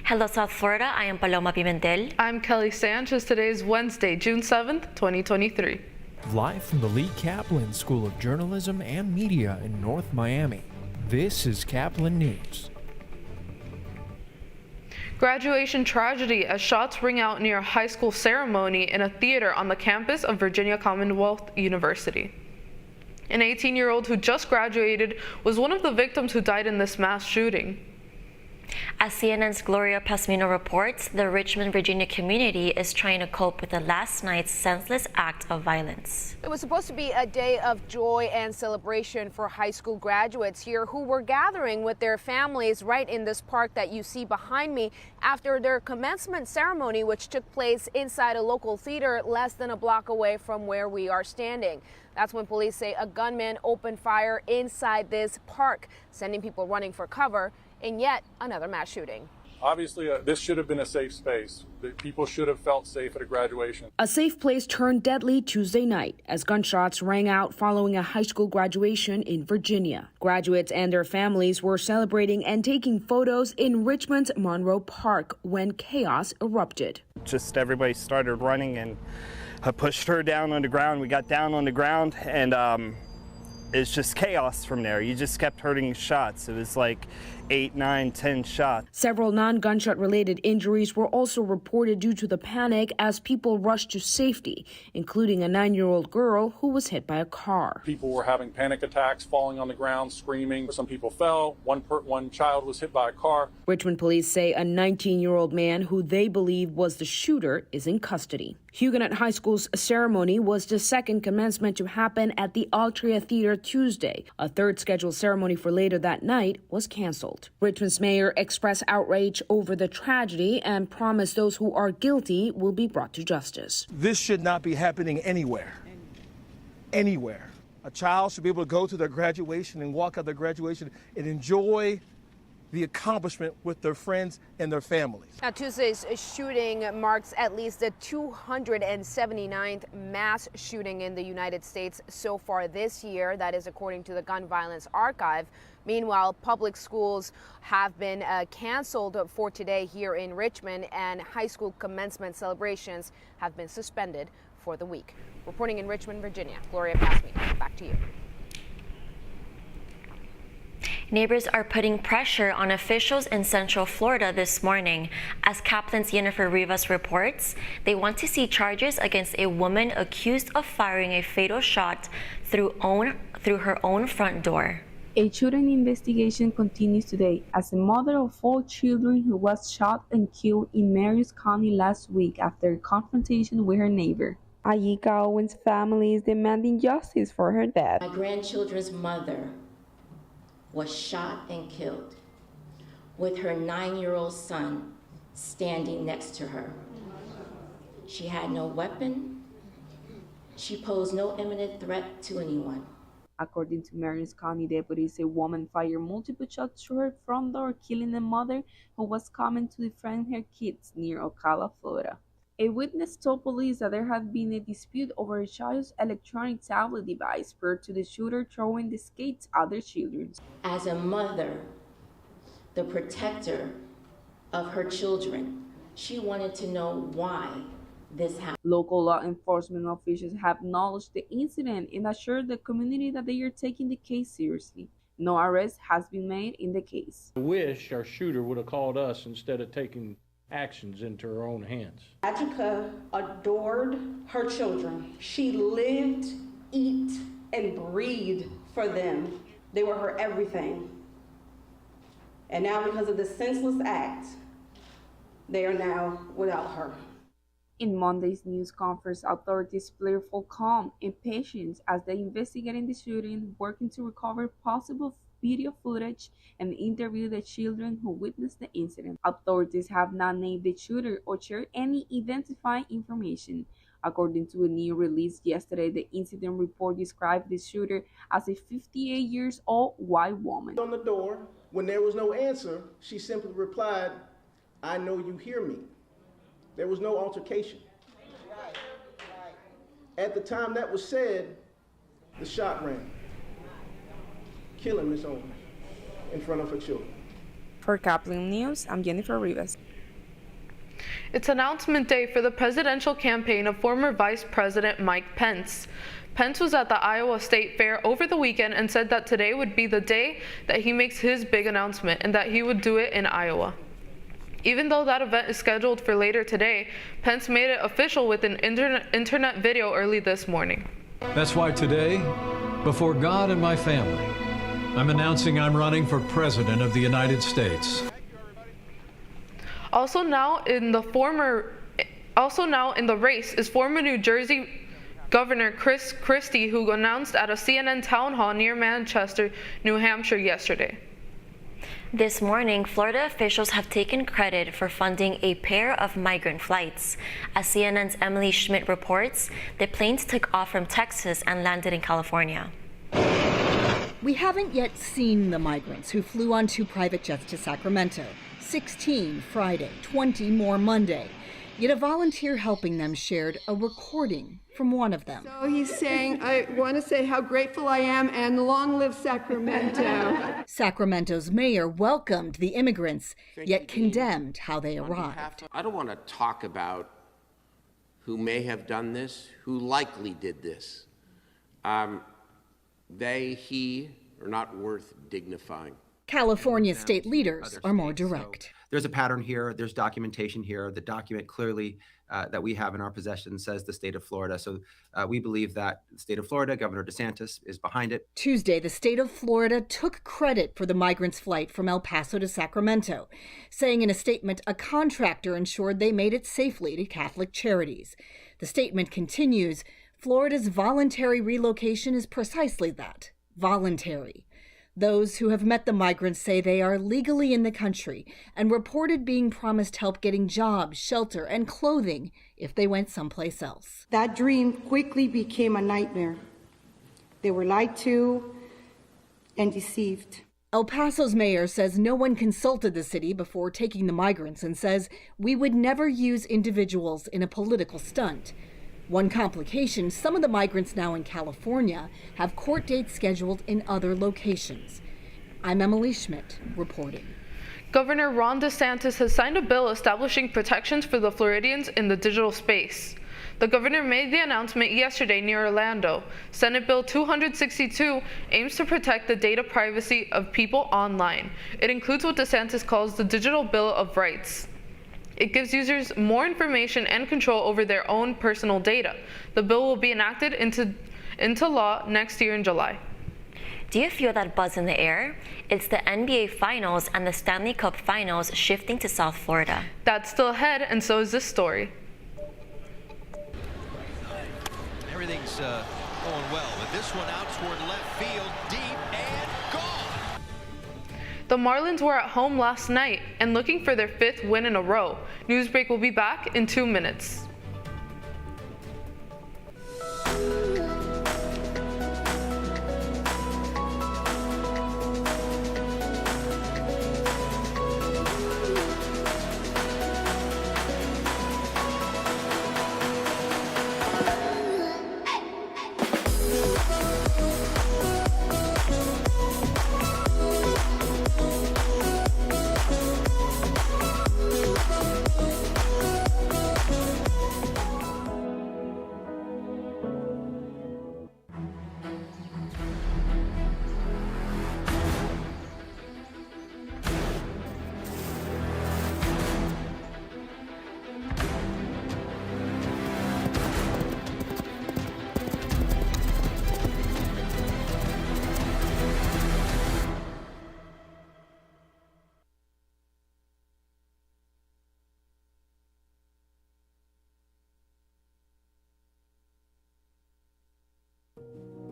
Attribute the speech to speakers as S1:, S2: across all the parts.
S1: Hello, South Florida. I am Paloma Pimentel.
S2: I'm Kelly Sanchez. Today is Wednesday, June 7th, 2023.
S3: Live from the Lee Caplin School of Journalism and Media in North Miami, this is Caplin News.
S2: Graduation tragedy as shots ring out near a high school ceremony in a theater on the campus of Virginia Commonwealth University. An 18-year-old who just graduated was one of the victims who died in this mass shooting.
S1: As CNN's Gloria Pasmino reports, the Richmond, Virginia community is trying to cope with the last night's senseless act of violence.
S4: It was supposed to be a day of joy and celebration for high school graduates here who were gathering with their families right in this park that you see behind me after their commencement ceremony, which took place inside a local theater less than a block away from where we are standing. That's when police say a gunman opened fire inside this park, sending people running for cover in yet another mass shooting.
S5: Obviously, this should have been a safe space. People should have felt safe at a graduation.
S6: A safe place turned deadly Tuesday night as gunshots rang out following a high school graduation in Virginia. Graduates and their families were celebrating and taking photos in Richmond's Monroe Park when chaos erupted.
S7: Just everybody started running and I pushed her down on the ground. We got down on the ground and it's just chaos from there. You just kept hearing shots. It was like 8, 9, 10 shots.
S6: Several non-gunshot related injuries were also reported due to the panic as people rushed to safety, including a 9-year-old girl who was hit by a car.
S5: People were having panic attacks, falling on the ground, screaming. Some people fell. One child was hit by a car.
S6: Richmond police say a 19-year-old man who they believe was the shooter is in custody. Huguenot High School's ceremony was the second commencement to happen at the Altria Theater Tuesday. A third scheduled ceremony for later that night was canceled. Richmond's mayor expressed outrage over the tragedy and promised those who are guilty will be brought to justice.
S8: This should not be happening anywhere. Anywhere. A child should be able to go to their graduation and walk out their graduation and enjoy the accomplishment with their friends and their families.
S4: Now, Tuesday's shooting marks at least the 279th mass shooting in the United States so far this year. That is according to the Gun Violence Archive. Meanwhile, public schools have been canceled for today here in Richmond, and high school commencement celebrations have been suspended for the week. Reporting in Richmond, Virginia, Gloria Pasmino, back to you.
S1: Neighbors are putting pressure on officials in Central Florida this morning. As Caplin's Jennifer Rivas reports, they want to see charges against a woman accused of firing a fatal shot through her own front door.
S9: A shooting investigation continues today as a mother of 4 children who was shot and killed in Marion County last week after a confrontation with her neighbor. Ayika Owen's family is demanding justice for her death.
S10: My grandchildren's mother was shot and killed with her 9-year-old son standing next to her. She had no weapon. She posed no imminent threat to anyone.
S9: According to Marion County deputies, a woman fired multiple shots through her front door, killing a mother who was coming to defend her kids near Ocala, Florida. A witness told police that there had been a dispute over a child's electronic tablet device prior to the shooter throwing the skates at their children.
S10: As a mother, the protector of her children, she wanted to know why this happened.
S9: Local law enforcement officials have acknowledged the incident and assured the community that they are taking the case seriously. No arrest has been made in the case.
S11: I wish our shooter would have called us instead of taking actions into her own hands.
S12: Adjika adored her children. She lived, eat, and breathed for them. They were her everything. And now because of this senseless act, they are now without her.
S9: In Monday's news conference, authorities played for calm and patience as they investigate the shooting, working to recover possible video footage and interview the children who witnessed the incident. Authorities have not named the shooter or shared any identifying information. According to a new release yesterday, the incident report described the shooter as a 58-year-old white woman.
S8: On the door, when there was no answer, she simply replied, "I know you hear me." There was no altercation. At the time that was said, the shot rang, killing Miss Owens in front of her children.
S9: For Caplin News, I'm Jennifer Rivas.
S2: It's announcement day for the presidential campaign of former Vice President Mike Pence. Pence was at the Iowa State Fair over the weekend and said that today would be the day that he makes his big announcement and that he would do it in Iowa. Even though that event is scheduled for later today, Pence made it official with an internet video early this morning.
S13: That's why today, before God and my family, I'm announcing I'm running for President of the United States.
S2: Also now in the race is former New Jersey Governor Chris Christie, who announced at a CNN town hall near Manchester, New Hampshire yesterday.
S1: This morning, Florida officials have taken credit for funding a pair of migrant flights. As CNN's Emily Schmidt reports, the planes took off from Texas and landed in California.
S14: We haven't yet seen the migrants who flew on 2 private jets to Sacramento. 16 Friday, 20 more Monday. Yet a volunteer helping them shared a recording from one of them.
S15: So he's saying, I want to say how grateful I am and long live Sacramento.
S14: Sacramento's mayor welcomed the immigrants, yet condemned how they arrived.
S16: I don't want to talk about who may have done this, who likely did this. He are not worth dignifying.
S14: California state leaders are more direct.
S17: There's a pattern here. There's documentation here. The document clearly that we have in our possession says the state of Florida. So we believe that the state of Florida, Governor DeSantis, is behind it.
S14: Tuesday, the state of Florida took credit for the migrants' flight from El Paso to Sacramento, saying in a statement a contractor ensured they made it safely to Catholic charities. The statement continues, Florida's voluntary relocation is precisely that, voluntary. Those who have met the migrants say they are legally in the country and reported being promised help getting jobs, shelter, and clothing if they went someplace else.
S18: That dream quickly became a nightmare. They were lied to and deceived.
S14: El Paso's mayor says no one consulted the city before taking the migrants and says we would never use individuals in a political stunt. One complication, some of the migrants now in California have court dates scheduled in other locations. I'm Emily Schmidt, reporting.
S2: Governor Ron DeSantis has signed a bill establishing protections for the Floridians in the digital space. The governor made the announcement yesterday near Orlando. Senate Bill 262 aims to protect the data privacy of people online. It includes what DeSantis calls the Digital Bill of Rights. It gives users more information and control over their own personal data. The bill will be enacted into law next year in July.
S1: Do you feel that buzz in the air? It's the NBA Finals and the Stanley Cup Finals shifting to South Florida.
S2: That's still ahead, and so is this story.
S19: Everything's going well, but this one out toward left field, deep and gone.
S2: The Marlins were at home last night and looking for their 5th win in a row. Newsbreak will be back in 2 minutes.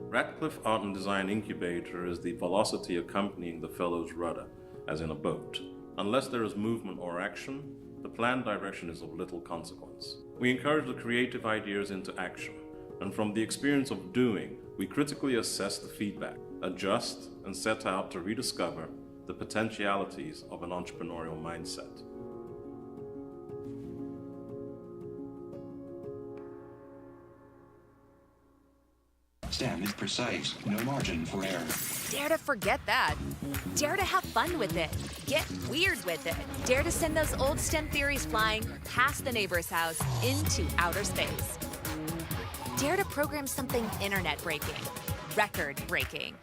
S20: Radcliffe Art and Design Incubator is the velocity accompanying the fellow's rudder, as in a boat. Unless there is movement or action, the planned direction is of little consequence. We encourage the creative ideas into action, and from the experience of doing, we critically assess the feedback, adjust, and set out to rediscover the potentialities of an entrepreneurial mindset.
S21: STEM is precise, no margin for error.
S22: Dare to forget that. Dare to have fun with it. Get weird with it. Dare to send those old STEM theories flying past the neighbor's house into outer space. Dare to program something internet-breaking, record-breaking.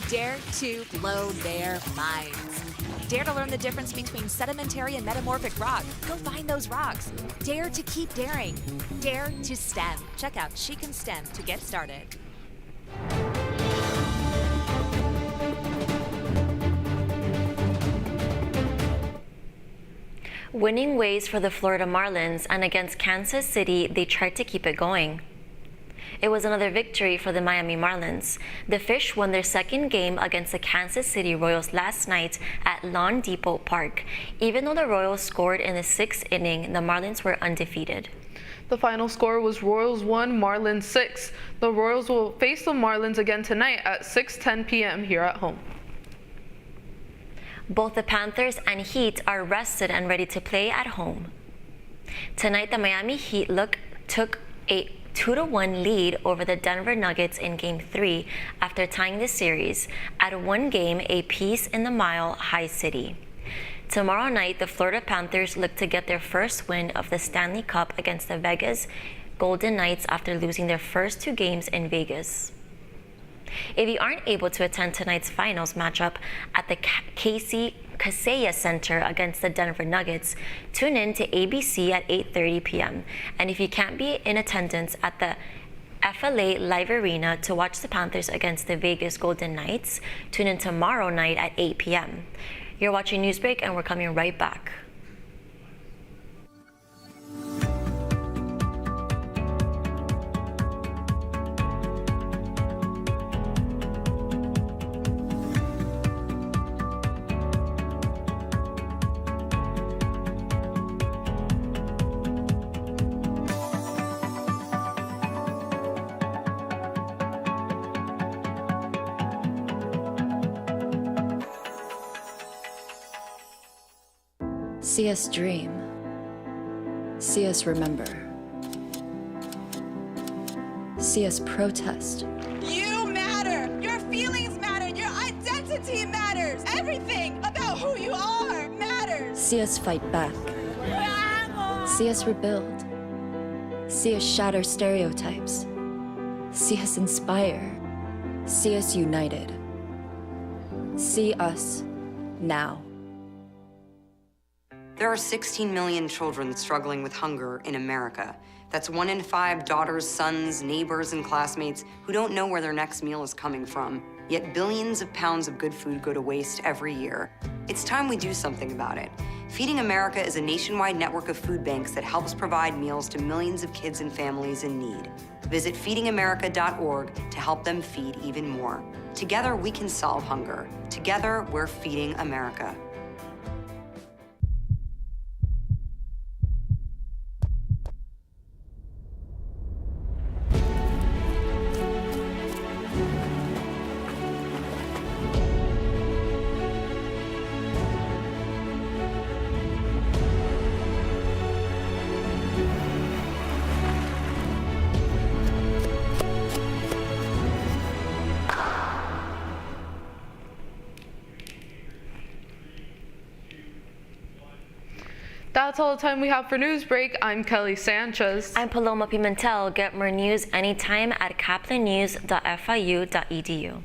S22: Dare to blow their minds. Dare to learn the difference between sedimentary and metamorphic rock. Go find those rocks. Dare to keep daring. Dare to STEM. Check out She Can STEM to get started.
S1: Winning ways for the Florida Marlins, and against Kansas City, they tried to keep it going. It was another victory for the Miami Marlins. The Fish won their second game against the Kansas City Royals last night at Lawn Depot Park. Even though the Royals scored in the 6th inning, the Marlins were undefeated.
S2: The final score was Royals 1, Marlins 6. The Royals will face the Marlins again tonight at 6:10 p.m. here at home.
S1: Both the Panthers and Heat are rested and ready to play at home. Tonight, the Miami Heat took a 2-1 lead over the Denver Nuggets in Game 3 after tying the series at 1 game apiece in the Mile High City. Tomorrow night, the Florida Panthers look to get their first win of the Stanley Cup against the Vegas Golden Knights after losing their first 2 games in Vegas. If you aren't able to attend tonight's finals matchup at the Kaseya Center against the Denver Nuggets, tune in to ABC at 8:30 p.m. And if you can't be in attendance at the FLA Live Arena to watch the Panthers against the Vegas Golden Knights, tune in tomorrow night at 8 p.m. You're watching Newsbreak, and we're coming right back.
S23: See us dream. See us remember. See us protest.
S24: You matter! Your feelings matter! Your identity matters! Everything about who you are matters!
S23: See us fight back. See us rebuild. See us shatter stereotypes. See us inspire. See us united. See us now.
S25: There are 16 million children struggling with hunger in America. That's 1 in 5 daughters, sons, neighbors, and classmates who don't know where their next meal is coming from. Yet billions of pounds of good food go to waste every year. It's time we do something about it. Feeding America is a nationwide network of food banks that helps provide meals to millions of kids and families in need. Visit feedingamerica.org to help them feed even more. Together, we can solve hunger. Together, we're feeding America.
S2: That's all the time we have for Newsbreak. I'm Kelly Sanchez.
S1: I'm Paloma Pimentel. Get more news anytime at caplinnews.fiu.edu.